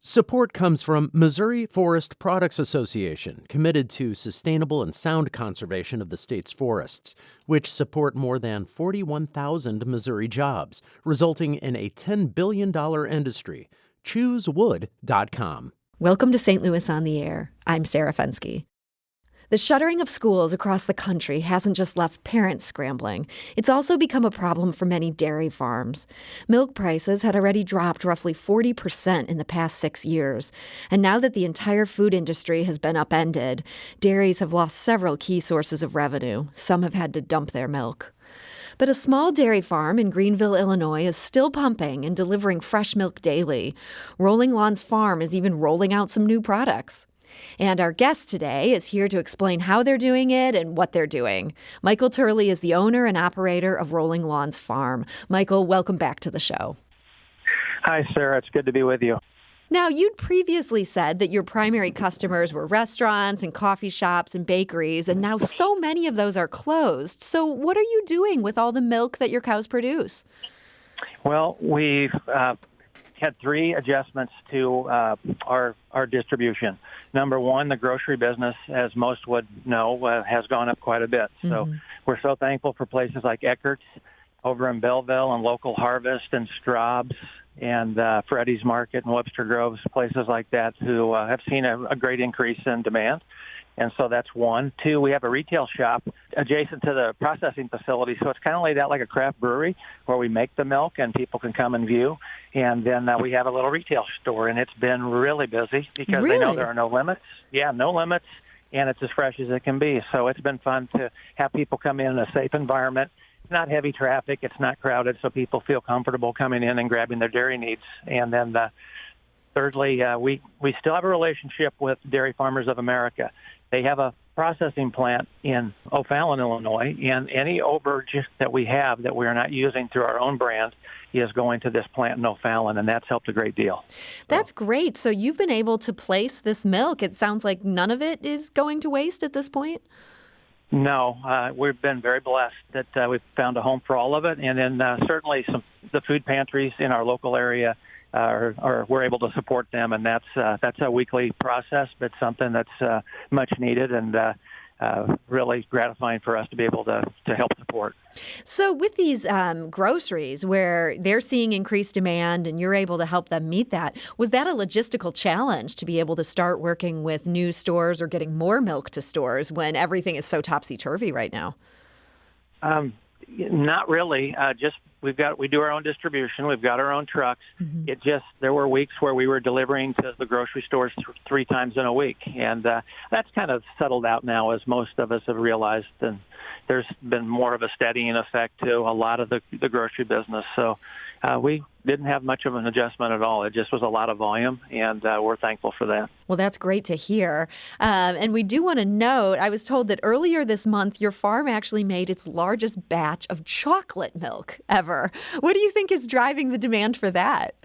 Support comes from Missouri Forest Products Association, committed to sustainable and sound conservation of the state's forests, which support more than 41,000 Missouri jobs, resulting in a $10 billion industry. ChooseWood.com. Welcome to St. Louis on the Air. I'm Sarah Fenske. The shuttering of schools across the country hasn't just left parents scrambling. It's also become a problem for many dairy farms. Milk prices had already dropped roughly 40% in the past 6 years. And now that the entire food industry has been upended, dairies have lost several key sources of revenue. Some have had to dump their milk. But a small dairy farm in Greenville, Illinois is still pumping and delivering fresh milk daily. Rolling Lawns Farm is even rolling out some new products. And our guest today is here to explain how they're doing it and what they're doing. Michael Turley is the owner and operator of Rolling Lawns Farm. Michael, welcome back to the show. Hi, Sarah. It's good to be with you. Now, you'd previously said that your primary customers were restaurants and coffee shops and bakeries, and now so many of those are closed. So what are you doing with all the milk that your cows produce? Well, we've had three adjustments to our distribution. Number one, the grocery business, as most would know, has gone up quite a bit. So we're so thankful for places like Eckert's over in Belleville and Local Harvest and Straub's and Freddy's Market and Webster Groves, places like that who have seen a great increase in demand. And so that's one. Two, we have a retail shop adjacent to the processing facility. So it's kind of laid out like a craft brewery where we make the milk and people can come and view. And then we have a little retail store, and it's been really busy because they know there are no limits. Yeah, no limits, and it's as fresh as it can be. So it's been fun to have people come in a safe environment. It's not heavy traffic. It's not crowded, so people feel comfortable coming in and grabbing their dairy needs. And then thirdly, we still have a relationship with Dairy Farmers of America. They have a processing plant in O'Fallon, Illinois, and any overage that we have that we are not using through our own brand is going to this plant in O'Fallon, and that's helped a great deal. That's great. So you've been able to place this milk. It sounds like none of it is going to waste at this point? No, we've been very blessed that we've found a home for all of it, and then certainly the food pantries in our local area we're able to support them, and that's a weekly process, but something that's much needed and really gratifying for us to be able to help support. So with these groceries where they're seeing increased demand and you're able to help them meet that, was that a logistical challenge to be able to start working with new stores or getting more milk to stores when everything is so topsy-turvy right now? Not really. We do our own distribution. We've got our own trucks. There were weeks where we were delivering to the grocery stores 3 times in a week, and that's kind of settled out now, as most of us have realized. And there's been more of a steadying effect to a lot of the grocery business. So we didn't have much of an adjustment at all. It just was a lot of volume, and we're thankful for that. Well, that's great to hear. And we do want to note, I was told that earlier this month, your farm actually made its largest batch of chocolate milk ever. What do you think is driving the demand for that?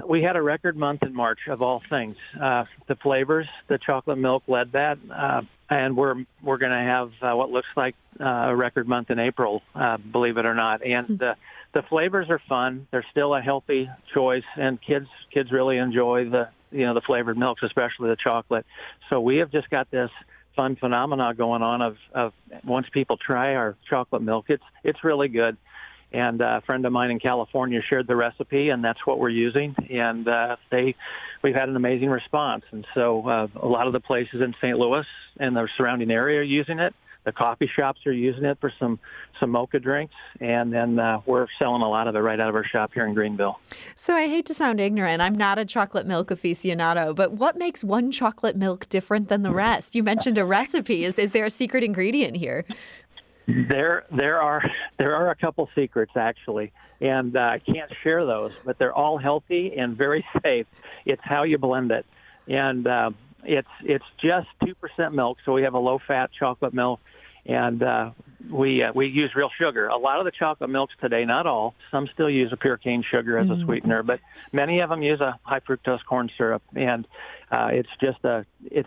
We had a record month in March, of all things. The flavors, the chocolate milk led that, and we're going to have what looks like a record month in April, believe it or not. And the flavors are fun. They're still a healthy choice, and kids really enjoy the flavored milks, especially the chocolate. So we have just got this fun phenomena going on of once people try our chocolate milk, it's really good. And a friend of mine in California shared the recipe, and that's what we're using. And we've had an amazing response. And so a lot of the places in St. Louis and the surrounding area are using it. The coffee shops are using it for some mocha drinks, and then we're selling a lot of it right out of our shop here in Greenville. So I hate to sound ignorant. I'm not a chocolate milk aficionado, but what makes one chocolate milk different than the rest? You mentioned a recipe. Is there a secret ingredient here? There are a couple secrets, actually, and I can't share those, but they're all healthy and very safe. It's how you blend it, and it's just 2% milk, so we have a low-fat chocolate milk, and we use real sugar. A lot of the chocolate milks today, not all, some still use a pure cane sugar as a sweetener, but many of them use a high fructose corn syrup, and it's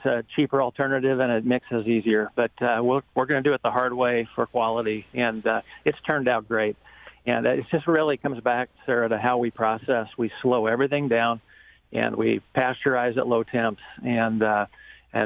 a cheaper alternative, and it mixes easier. But we're going to do it the hard way for quality, and it's turned out great. And it just really comes back, Sarah, to how we process. We slow everything down. and we pasteurize at low temps and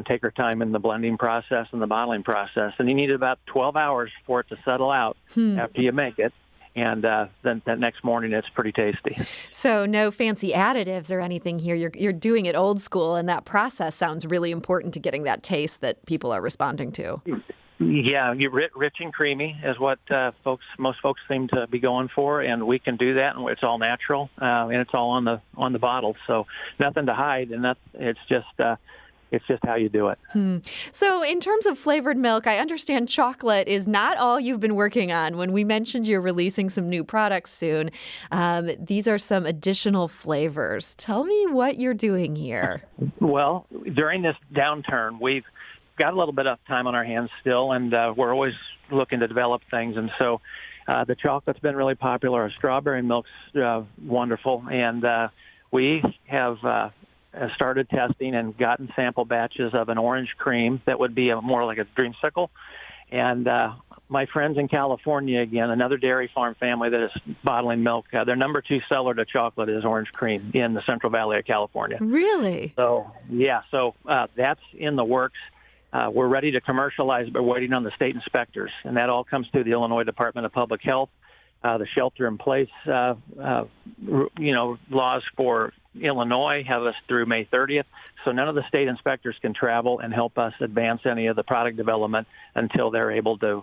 take our time in the blending process and the bottling process. And you need about 12 hours for it to settle out after you make it. And then that next morning, it's pretty tasty. So no fancy additives or anything here. You're doing it old school, and that process sounds really important to getting that taste that people are responding to. Yeah, rich and creamy is what most folks seem to be going for, and we can do that, and it's all natural, and it's all on the bottle. So nothing to hide, and it's just how you do it. So in terms of flavored milk, I understand chocolate is not all you've been working on. When we mentioned you're releasing some new products soon, these are some additional flavors. Tell me what you're doing here. Well, during this downturn, we've got a little bit of time on our hands still, and we're always looking to develop things. And so the chocolate's been really popular. Our strawberry milk's wonderful, and we have started testing and gotten sample batches of an orange cream that would be more like a dreamsicle. And my friends in California, again, another dairy farm family that is bottling milk, their number 2 seller to chocolate is orange cream in the Central Valley of California. Really? So, yeah, that's in the works. We're ready to commercialize, but waiting on the state inspectors. And that all comes through the Illinois Department of Public Health. The shelter-in-place, laws for Illinois have us through May 30th. So none of the state inspectors can travel and help us advance any of the product development until they're able to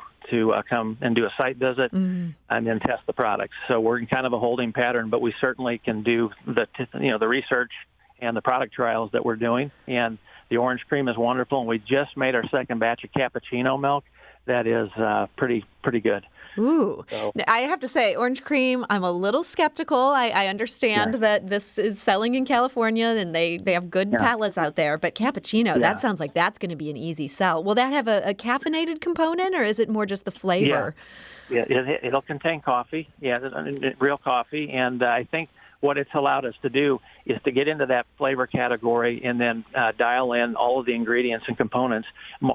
come and do a site visit and then test the products. So we're in kind of a holding pattern, but we certainly can do the research and the product trials that we're doing. And the orange cream is wonderful, and we just made our second batch of cappuccino milk. That is pretty good. Ooh, so, I have to say, orange cream, I'm a little skeptical. I understand that this is selling in California and they have good palates out there, but cappuccino, that sounds like that's going to be an easy sell. Will that have a caffeinated component, or is it more just the flavor? Yeah, it'll contain coffee, real coffee, and I think what it's allowed us to do is to get into that flavor category and then dial in all of the ingredients and components.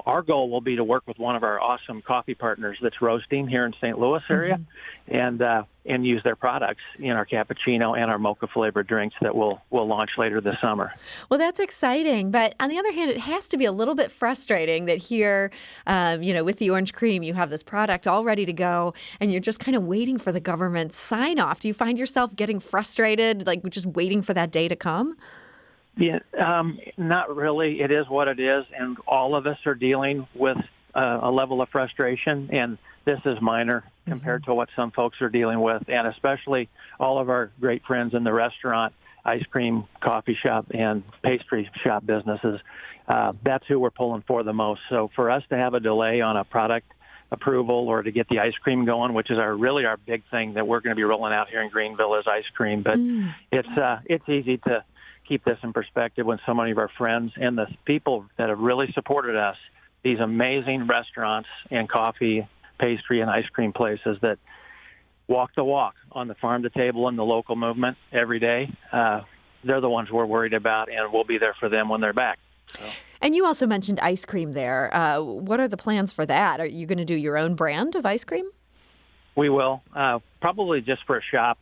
Our goal will be to work with one of our awesome coffee partners that's roasting here in St. Louis area and use their products in our cappuccino and our mocha flavored drinks that we'll launch later this summer. Well, that's exciting. But on the other hand, it has to be a little bit frustrating that here, with the orange cream, you have this product all ready to go and you're just kind of waiting for the government's sign off. Do you find yourself getting frustrated, like just waiting for that day to come? Yeah, not really. It is what it is. And all of us are dealing with a level of frustration. And this is minor compared to what some folks are dealing with, and especially all of our great friends in the restaurant, ice cream, coffee shop, and pastry shop businesses. That's who we're pulling for the most. So for us to have a delay on a product approval or to get the ice cream going, which is our big thing that we're going to be rolling out here in Greenville, is ice cream. But it's easy to keep this in perspective when so many of our friends and the people that have really supported us, these amazing restaurants and coffee, pastry, and ice cream places that walk the walk on the farm to table and the local movement every day, they're the ones we're worried about, and we'll be there for them when they're back. So. And you also mentioned ice cream there. What are the plans for that? Are you going to do your own brand of ice cream? We will, probably just for a shop,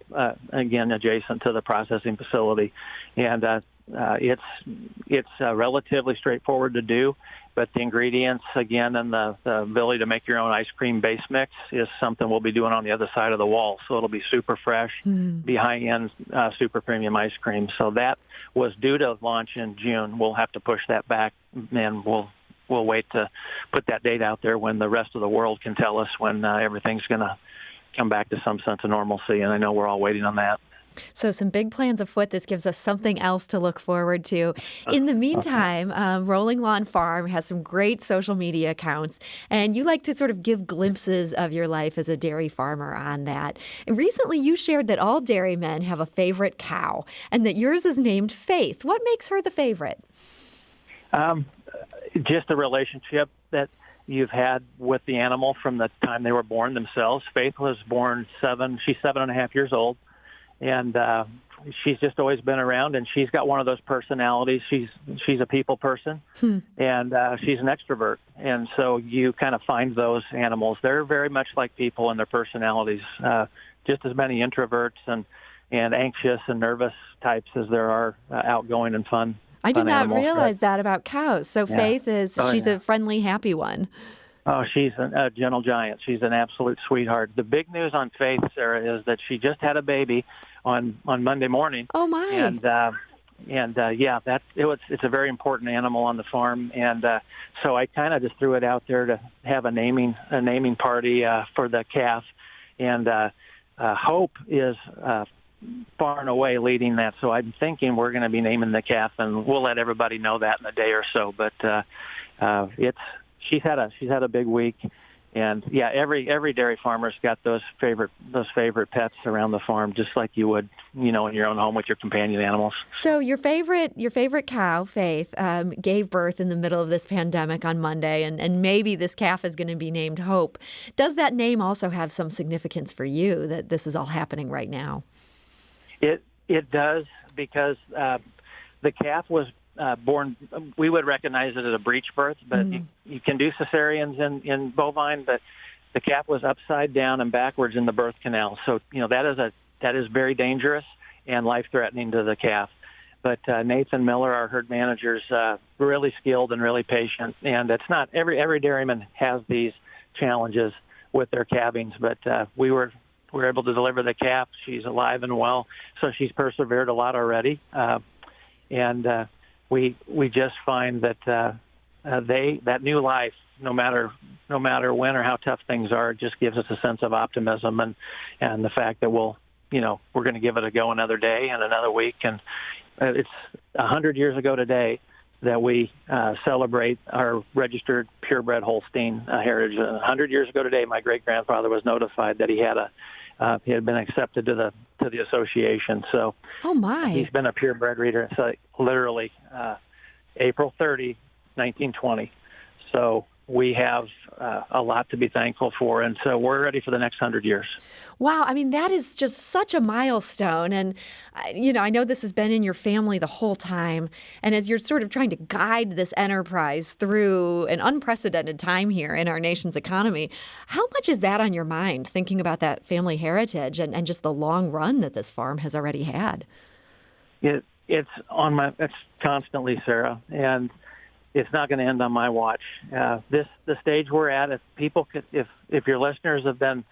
again, adjacent to the processing facility. And it's relatively straightforward to do, but the ingredients, again, and the ability to make your own ice cream base mix is something we'll be doing on the other side of the wall. So it'll be super fresh, be high-end, super premium ice cream. So that was due to launch in June. We'll have to push that back, and we'll wait to put that date out there when the rest of the world can tell us when everything's going to come back to some sense of normalcy, and I know we're all waiting on that. So some big plans afoot. This gives us something else to look forward to. In the meantime, Rolling Lawn Farm has some great social media accounts, and you like to sort of give glimpses of your life as a dairy farmer on that. And recently you shared that all dairymen have a favorite cow, and that yours is named Faith. What makes her the favorite? Just a relationship that you've had with the animal from the time they were born themselves. Faith was born she's 7.5 years old. And she's just always been around, and she's got one of those personalities. She's a people person, and she's an extrovert. And so you kind of find those animals. They're very much like people in their personalities, just as many introverts. And anxious and nervous types as there are outgoing and fun. I did not animals. realize that about cows. So Yeah. Faith she's Yeah. a friendly, happy one. Oh, she's a gentle giant. She's an absolute sweetheart. The big news on Faith, Sarah, is that she just had a baby on Monday morning. Oh my! And yeah, it's a very important animal on the farm, and so I kind of just threw it out there to have a naming party for the calf, and Hope is far and away leading that. So I'm thinking we're going to be naming the calf, and we'll let everybody know that in a day or so. But she's had a big week. And yeah, every dairy farmer's got those favorite pets around the farm, just like you would, in your own home with your companion animals. So your favorite cow, Faith, gave birth in the middle of this pandemic on Monday, and maybe this calf is going to be named Hope. Does that name also have some significance for you that this is all happening right now? It does, because the calf was born, we would recognize it as a breech birth, but you can do cesareans in bovine, but the calf was upside down and backwards in the birth canal. So, that is very dangerous and life-threatening to the calf. But Nathan Miller, our herd manager, is really skilled and really patient. And it's not every dairyman has these challenges with their calvings, but we were able to deliver the calf. She's alive and well, so she's persevered a lot already. We just find that that new life, no matter when or how tough things are, just gives us a sense of optimism and the fact that we're going to give it a go another day and another week. And it's 100 years ago today that we celebrate our registered purebred Holstein heritage. 100 years ago today, my great grandfather was notified that he had been accepted to the association. So, oh my, he's been a purebred breeder. So literally April 30, 1920. So we have a lot to be thankful for, and so we're ready for the next 100 years. Wow, I mean, that is just such a milestone. And, I know this has been in your family the whole time. And as you're sort of trying to guide this enterprise through an unprecedented time here in our nation's economy, how much is that on your mind, thinking about that family heritage and just the long run that this farm has already had? It's constantly, Sarah, and it's not going to end on my watch. The stage we're at, if your listeners have been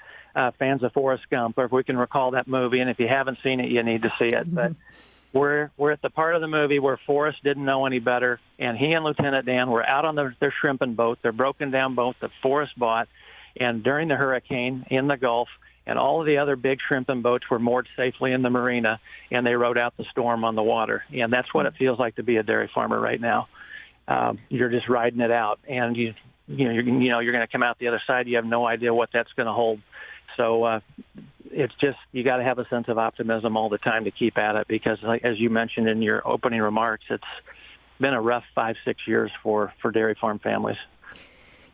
fans of Forrest Gump, or if we can recall that movie, and if you haven't seen it, you need to see it. But we're at the part of the movie where Forrest didn't know any better, and he and Lieutenant Dan were out on their shrimping boat, their broken down boat that Forrest bought, and during the hurricane in the Gulf, and all of the other big shrimping boats were moored safely in the marina, and they rode out the storm on the water. And that's what it feels like to be a dairy farmer right now. You're just riding it out, and you're going to come out the other side. You have no idea what that's going to hold. So it's just, you got to have a sense of optimism all the time to keep at it, because as you mentioned in your opening remarks, it's been a rough 5-6 years for dairy farm families.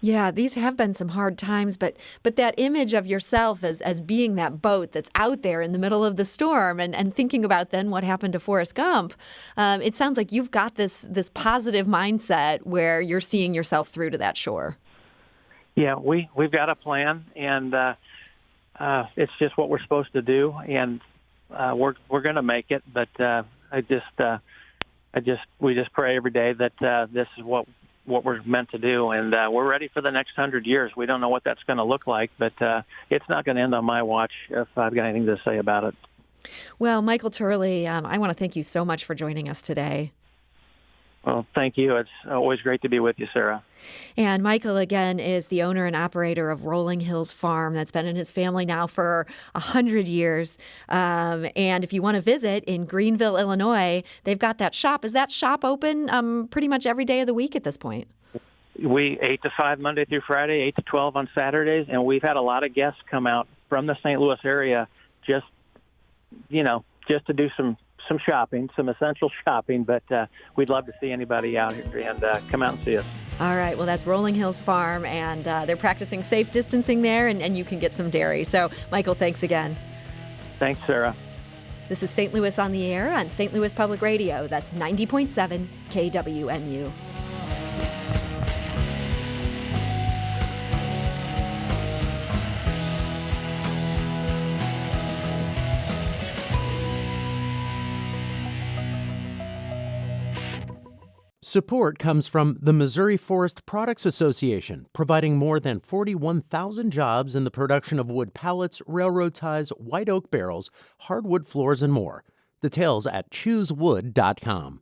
Yeah, these have been some hard times, but that image of yourself as being that boat that's out there in the middle of the storm and thinking about then what happened to Forrest Gump, it sounds like you've got this positive mindset where you're seeing yourself through to that shore. Yeah, we've got a plan, and it's just what we're supposed to do, and we're going to make it. But we just pray every day that this is what we're meant to do, and we're ready for the next 100 years. We don't know what that's going to look like, but it's not going to end on my watch if I've got anything to say about it. Well, Michael Turley, I want to thank you so much for joining us today. Well, thank you. It's always great to be with you, Sarah. And Michael, again, is the owner and operator of Rolling Hills Farm. That's been in his family now for 100 years. And if you want to visit in Greenville, Illinois, they've got that shop. Is that shop open pretty much every day of the week at this point? We 8 to 5 Monday through Friday, 8 to 12 on Saturdays, and we've had a lot of guests come out from the St. Louis area just to do some shopping, some essential shopping, but we'd love to see anybody out here and come out and see us. All right. Well, that's Rolling Hills Farm, and they're practicing safe distancing there, and you can get some dairy. So, Michael, thanks again. Thanks, Sarah. This is St. Louis on the Air on St. Louis Public Radio. That's 90.7 KWMU. Support comes from the Missouri Forest Products Association, providing more than 41,000 jobs in the production of wood pallets, railroad ties, white oak barrels, hardwood floors, and more. Details at choosewood.com.